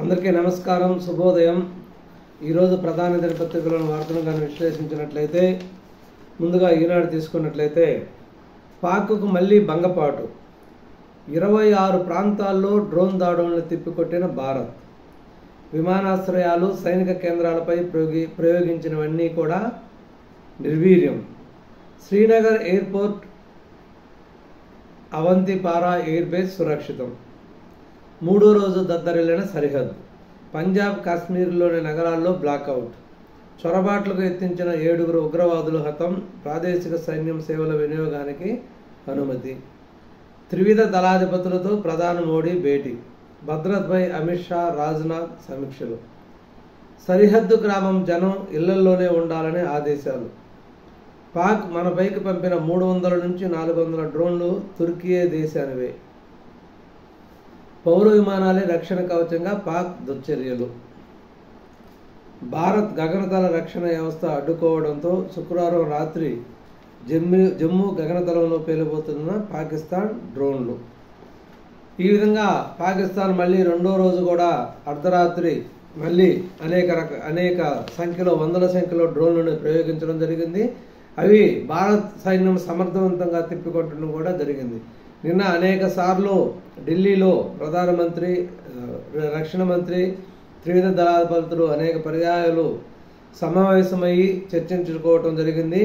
అందరికీ నమస్కారం, శుభోదయం. ఈరోజు ప్రధాన దినపత్రికలోని వార్తలను కానీ విశ్లేషించినట్లయితే, ముందుగా ఈనాడు తీసుకున్నట్లయితే పాక్కు మళ్ళీ భంగపాటు, 26 ప్రాంతాల్లో డ్రోన్ దాడులను తిప్పికొట్టిన భారత్, విమానాశ్రయాలు సైనిక కేంద్రాలపై ప్రయోగించినవన్నీ కూడా నిర్వీర్యం, శ్రీనగర్ ఎయిర్పోర్ట్ అవంతిపారా ఎయిర్ బేస్ సురక్షితం, మూడో రోజు దద్దరిల్లిన సరిహద్దు, పంజాబ్ కాశ్మీర్లోని నగరాల్లో బ్లాకౌట్, చొరబాట్లకు ఎత్తించిన 7 ఉగ్రవాదులు హతం, ప్రాదేశిక సైన్యం సేవల వినియోగానికి అనుమతి, త్రివిధ దళాధిపతులతో ప్రధాని మోడీ భేటీ, భద్రతపై అమిత్ షా రాజ్నాథ్ సమీక్షలు, సరిహద్దు గ్రామం జనం ఇళ్లల్లోనే ఉండాలని ఆదేశాలు, పాక్ మనపైకి పంపిన 300 నుంచి 400 డ్రోన్లు తుర్కియే దేశానివే, పౌర విమానాలే రక్షణ కవచంగా పాక్ దుశ్చర్యలు, భారత్ గగనతల రక్షణ వ్యవస్థ అడ్డుకోవడంతో శుక్రవారం రాత్రి జమ్మూ గగనతలంలో పేలిపోతున్న పాకిస్తాన్ డ్రోన్లు. ఈ విధంగా పాకిస్తాన్ మళ్ళీ రెండో రోజు కూడా అర్ధరాత్రి మళ్ళీ అనేక సంఖ్యలో, వందల సంఖ్యలో డ్రోన్లను ప్రయోగించడం జరిగింది. అవి భారత్ సైన్యం సమర్థవంతంగా తిప్పికొట్టడం కూడా జరిగింది. నిన్న అనేక సార్లు ఢిల్లీలో ప్రధానమంత్రి, రక్షణ మంత్రి, త్రివిధ దళాధిపతులు అనేక పర్యాయాలు సమావేశమయ్యి చర్చించుకోవటం జరిగింది.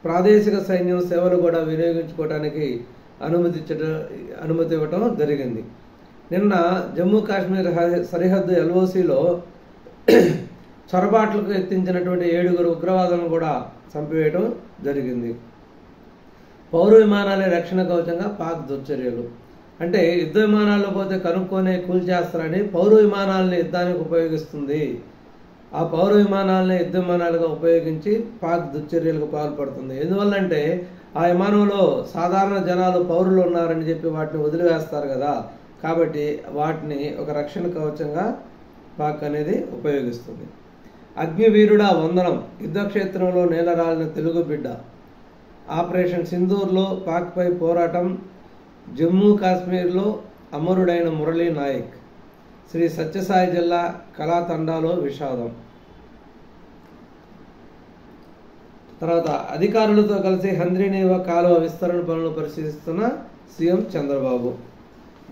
ప్రాదేశిక సైన్యం సేవలు కూడా వినియోగించుకోవడానికి అనుమతి ఇవ్వటం జరిగింది. నిన్న జమ్మూ కాశ్మీర్ సరిహద్దు ఎల్ఓసిలో చొరబాట్లకు ఎత్తించినటువంటి 7 ఉగ్రవాదులను కూడా చంపివేయడం జరిగింది. పౌర విమానాలే రక్షణ కవచంగా పాక్ దుశ్చర్యలు. అంటే యుద్ధ విమానాల్లో పోతే కనుక్కొనే కూల్చేస్తారని పౌర విమానాలని యుద్ధానికి ఉపయోగిస్తుంది. ఆ పౌర విమానాలని యుద్ధ విమానాలుగా ఉపయోగించి పాక్ దుశ్చర్యలకు పాల్పడుతుంది. ఎందువల్లంటే ఆ విమానంలో సాధారణ జనాలు, పౌరులు ఉన్నారని చెప్పి వాటిని వదిలివేస్తారు కదా. కాబట్టి వాటిని ఒక రక్షణ కవచంగా పాక్ అనేది ఉపయోగిస్తుంది. అగ్నివీరుడా వందనం, యుద్ధక్షేత్రంలో నేలరాలిన తెలుగు బిడ్డ, ఆపరేషన్ సింధూర్లో పాక్పై పోరాటం, జమ్మూ కాశ్మీర్లో అమరుడైన మురళీ నాయక్, శ్రీ సత్యసాయి జిల్లా కళాతండాలో విషాదం. తర్వాత అధికారులతో కలిసి హంద్రీనీవా కాలువ విస్తరణ పనులు పరిశీలిస్తున్న సీఎం చంద్రబాబు.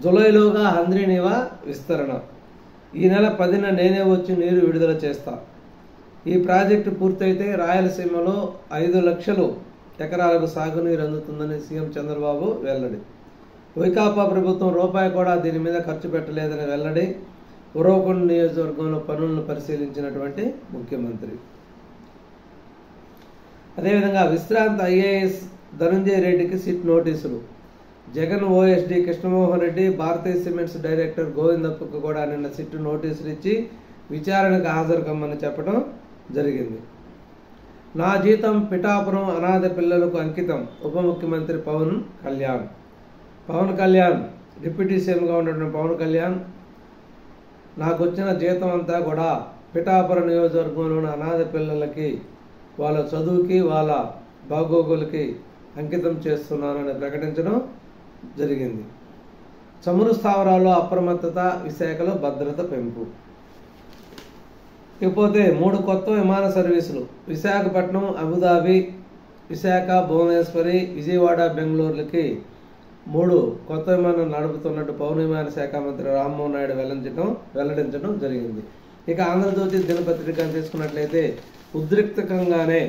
జులైలోగా హంద్రీనీవా విస్తరణ, ఈ నెల 10న నేనే వచ్చి నీరు విడుదల చేస్తా. ఈ ప్రాజెక్టు పూర్తయితే రాయలసీమలో 5 లక్షల ఎకరాలకు సాగునీరు అందుతుందని సీఎం చంద్రబాబు వెల్లడి. వైకాపా ప్రభుత్వం రూపాయి కూడా దీని మీద ఖర్చు పెట్టలేదని వెల్లడి. ఉరవకొండ నియోజకవర్గంలో పనులను పరిశీలించినటువంటి ముఖ్యమంత్రి. అదేవిధంగా విశ్రాంత ఐఏఎస్ ధనంజయ రెడ్డికి సిట్ నోటీసులు. జగన్ ఓఎస్డీ కృష్ణమోహన్ రెడ్డి, భారతీయ సిమెంట్స్ డైరెక్టర్ గోవిందప్పకు కూడా నిన్న సిట్ నోటీసులు ఇచ్చి విచారణకు హాజరు కమ్మని చెప్పడం జరిగింది. నా జీతం పిఠాపురం అనాథ పిల్లలకు అంకితం, ఉప ముఖ్యమంత్రి పవన్ కళ్యాణ్ డిప్యూటీ సీఎంగా ఉన్నటువంటి పవన్ కళ్యాణ్, నాకు వచ్చిన జీతం అంతా కూడా పిఠాపురం నియోజకవర్గంలోని అనాథ పిల్లలకి, వాళ్ళ చదువుకి, వాళ్ళ బాగోగులకి అంకితం చేస్తున్నానని ప్రకటించడం జరిగింది. చమురు స్థావరాల్లో అప్రమత్తత, విశాఖలో భద్రత పెంపు. ఇకపోతే 3 కొత్త విమాన సర్వీసులు, విశాఖపట్నం, అబుదాబి, విశాఖ, భువనేశ్వరి, విజయవాడ, బెంగళూరులకి 3 కొత్త విమానం నడుపుతున్నట్టు పౌర విమాన శాఖ మంత్రి రామ్మోహన్ నాయుడు వెల్లడించడం జరిగింది. ఇక ఆంధ్రజ్యోతి దినపత్రిక తీసుకున్నట్లయితే ఉద్రిక్తకంగానే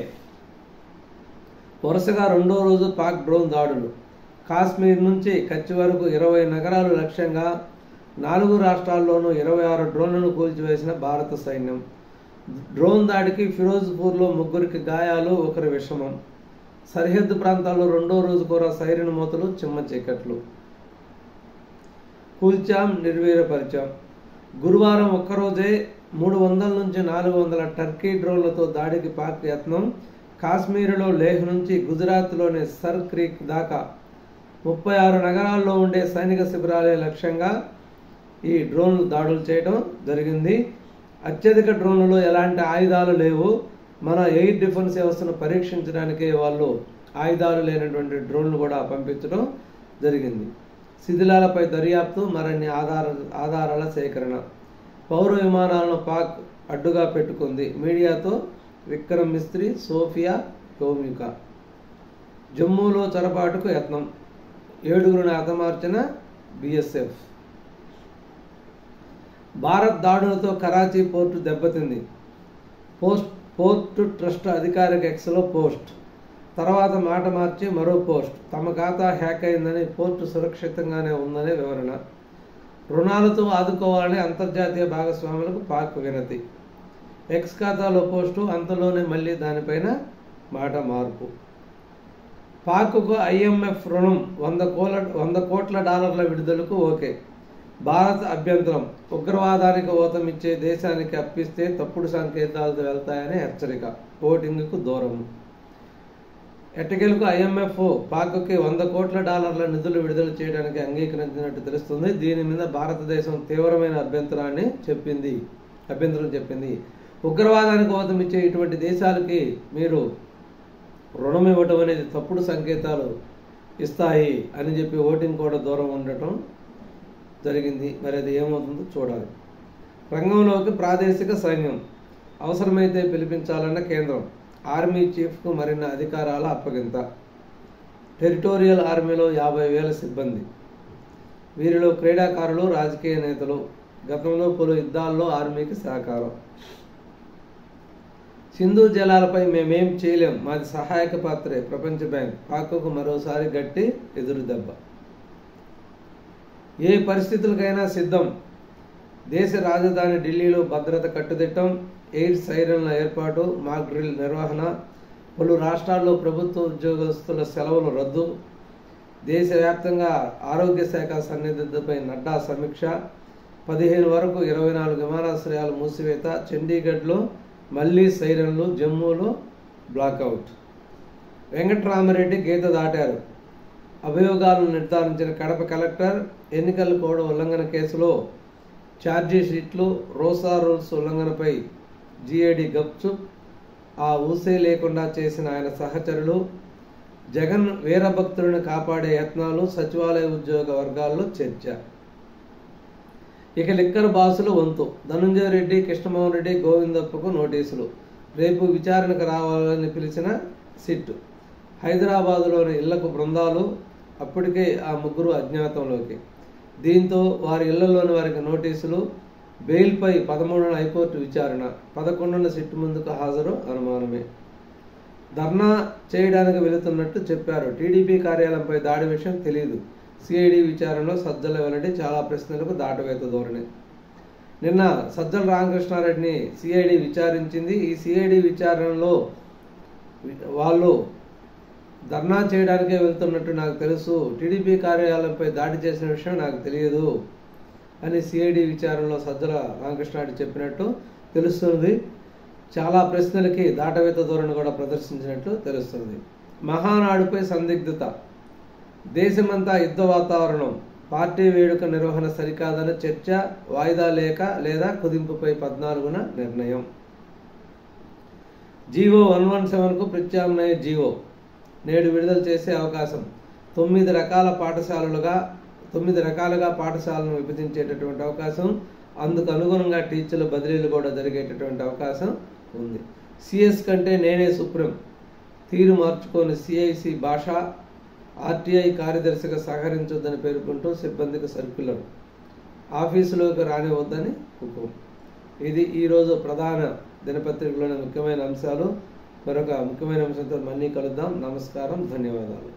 వరుసగా రెండో రోజు పాక్ డ్రోన్ దాడులు, కాశ్మీర్ నుంచి కచ్ వరకు 20 నగరాలు లక్ష్యంగా 4 రాష్ట్రాల్లోనూ 26 డ్రోన్లను కూల్చివేసిన భారత సైన్యం. డ్రోన్ దాడికి ఫిరోజ్పూర్లో 3 గాయాలు, 1 విషమం. సరిహద్దు ప్రాంతాల్లో రెండో రోజు కూడా సైరన్ మోతలు, చిమ్మ చీకట్లు. కూల్చాం, నిర్వీర్యపరిచాం. గురువారం ఒక్కరోజే 300 నుంచి 400 టర్కీ డ్రోన్లతో దాడికి పాక్ యత్నం. కాశ్మీరులో లేహ్ నుంచి గుజరాత్లోని సర్ క్రీక్ దాకా 36 నగరాల్లో ఉండే సైనిక శిబిరాలే లక్ష్యంగా ఈ డ్రోన్లు దాడులు చేయడం జరిగింది. అత్యధిక డ్రోన్లలో ఎలాంటి ఆయుధాలు లేవు. మన ఎయిర్ డిఫెన్స్ వ్యవస్థను పరీక్షించడానికే వాళ్ళు ఆయుధాలు లేనటువంటి డ్రోన్లు కూడా పంపించడం జరిగింది. శిథిలాలపై దర్యాప్తు, మరిన్ని ఆధారాల సేకరణ. పౌర విమానాలను పాక్ అడ్డుగా పెట్టుకుంది. మీడియాతో విక్రమ్ మిస్త్రీ, సోఫియా టోమిక. జమ్మూలో చొరబాటుకు యత్నం, 7గురిని హతమార్చిన బీఎస్ఎఫ్. భారత్ దాడులతో కరాచీ పోర్టు దెబ్బతింది. పోర్టు ట్రస్ట్ అధికారిక ఎక్స్లో పోస్ట్. తర్వాత మాట మార్చి మరో పోస్ట్. తమ ఖాతా హ్యాక్ అయిందని, పోర్టు సురక్షితంగానే ఉందనే వివరణ. రుణాలతో ఆదుకోవాలని అంతర్జాతీయ భాగస్వాములకు పాక్ వినతి. ఎక్స్ ఖాతాలో పోస్టు, అంతలోనే మళ్ళీ దానిపైన మాట మార్పు. పాక్కు ఐఎంఎఫ్ రుణం $100 కోట్ల విడుదలకు ఓకే. భారత్ అభ్యంతరం. ఉగ్రవాదానికి ఊతమిచ్చే దేశానికి అప్పిస్తే తప్పుడు సంకేతాలతో వెళ్తాయని హెచ్చరిక. ఓటింగ్కు దూరం. ఎట్టకేలకు ఐఎంఎఫ్ పాక్కి $100 కోట్ల నిధులు విడుదల చేయడానికి అంగీకరించినట్టు తెలుస్తుంది. దీని మీద భారతదేశం తీవ్రమైన అభ్యంతరం చెప్పింది. ఉగ్రవాదానికి ఊతమిచ్చే ఇటువంటి దేశాలకి మీరు రుణం ఇవ్వటం అనేది తప్పుడు సంకేతాలు ఇస్తాయి అని చెప్పి ఓటింగ్ కూడా దూరం ఉండటం జరిగింది. మరి అది ఏమవుతుందో చూడాలి. రంగంలోకి ప్రాదేశిక సైన్యం. అవసరమైతే పిలిపించాలన్న కేంద్రం. ఆర్మీ చీఫ్కు మరిన్ని అధికారాల అప్పగింత. టెరిటోరియల్ ఆర్మీలో 50,000 సిబ్బంది. వీరిలో క్రీడాకారులు, రాజకీయ నేతలు. గతంలో పలు యుద్ధాల్లో ఆర్మీకి సహకారం. సింధు జలాలపై మేమేం చేయలేం, మాది సహాయక పాత్రే. ప్రపంచ బ్యాంక్. పాక్కు మరోసారి గట్టి ఎదురు దెబ్బ. ఏ పరిస్థితులకైనా సిద్ధం. దేశ రాజధాని ఢిల్లీలో భద్రత కట్టుదిట్టం. ఎయిర్ సైరన్ల ఏర్పాటు, మాక్ డ్రిల్ నిర్వహణ. పలు రాష్ట్రాల్లో ప్రభుత్వ ఉద్యోగస్తుల సెలవులు రద్దు. దేశవ్యాప్తంగా ఆరోగ్య శాఖ సన్నిహితపై నడ్డా సమీక్ష. 15 వరకు 24 విమానాశ్రయాలు మూసివేత. చండీగఢ్లో మళ్లీ సైరన్లు. జమ్మూలో బ్లాకౌట్. వెంకట్రామరెడ్డి గీత దాటారు. అభియోగాలను నిర్ధారించిన కడప కలెక్టర్. ఎన్నికల కోడ్ ఉల్లంఘన కేసులో ఛార్జీ షీట్లు. రోసా రూల్స్ ఉల్లంఘనపై జీఏడీ గప్చుప్. ఆ ఊసే లేకుండా చేసిన ఆయన సహచరులు. జగన్ వీరభక్తులను కాపాడే యత్నాలు. సచివాలయ ఉద్యోగ వర్గాల్లో చర్చ. ఇక లిక్కర్ బాసులు వంతు. ధనుంజయ రెడ్డి, కృష్ణమోహన్ రెడ్డి, గోవిందప్పకు నోటీసులు. రేపు విచారణకు రావాలని పిలిచిన సిట్. హైదరాబాదులోని ఇళ్లకు బృందాలు. అప్పటికే ఆ ముగ్గురు అజ్ఞాతంలోకి. దీంతో వారి ఇళ్లలోని వారికి నోటీసులు. బెయిల్పై 13న హైకోర్టు విచారణ. 11న సిట్ ముందుకు హాజరు అనుమానమే. ధర్నా చేయడానికి వెళుతున్నట్టు చెప్పారు. టీడీపీ కార్యాలయంపై దాడి విషయం తెలియదు. సిఐడి విచారణలో సజ్జల వెల్లడి. చాలా ప్రశ్నలకు దాటవేత ధోరణి. నిన్న సజ్జల రామకృష్ణారెడ్డిని సిఐడి విచారించింది. ఈ సిఐడి విచారణలో వాళ్ళు ధర్నా చేయడానికే వెళ్తున్నట్టు నాకు తెలుసు, టీడీపీ కార్యాలయంపై దాడి చేసిన విషయం నాకు తెలియదు అని సిఐడి విచారణలో సజ్జల రామకృష్ణారెడ్డి చెప్పినట్టు తెలుస్తుంది. చాలా ప్రశ్నలకి దాటవేత ధోరణి కూడా ప్రదర్శించినట్లు తెలుస్తుంది. మహానాడుపై సందిగ్ధత. దేశమంతా యుద్ధ వాతావరణం. పార్టీ వేడుక నిర్వహణ సరికాదని చర్చ. వాయిదా లేదా కుదింపుపై 14న నిర్ణయం. జీవో 117కు ప్రత్యామ్నాయ జీవో నేడు విడుదల చేసే అవకాశం. 9 రకాలుగా పాఠశాలను విభజించేటటువంటి అవకాశం. అందుకు అనుగుణంగా టీచర్ల బదిలీలు కూడా జరిగేటటువంటి అవకాశం ఉంది. సిఎస్ కంటే నేనే సుప్రీం. తీరు మార్చుకొని సిఐసి భాష. ఆర్టీఐ కార్యదర్శిగా సహకరించొద్దని పేర్కొంటూ సిబ్బందికి సర్క్యులర్. ఆఫీసులోకి రానివద్దని హుకుం. ఇది ఈరోజు ప్రధాన దినపత్రికలోని ముఖ్యమైన అంశాలు. మరొక ముఖ్యమైన అంశంతో మళ్ళీ కలుద్దాం. నమస్కారం, ధన్యవాదాలు.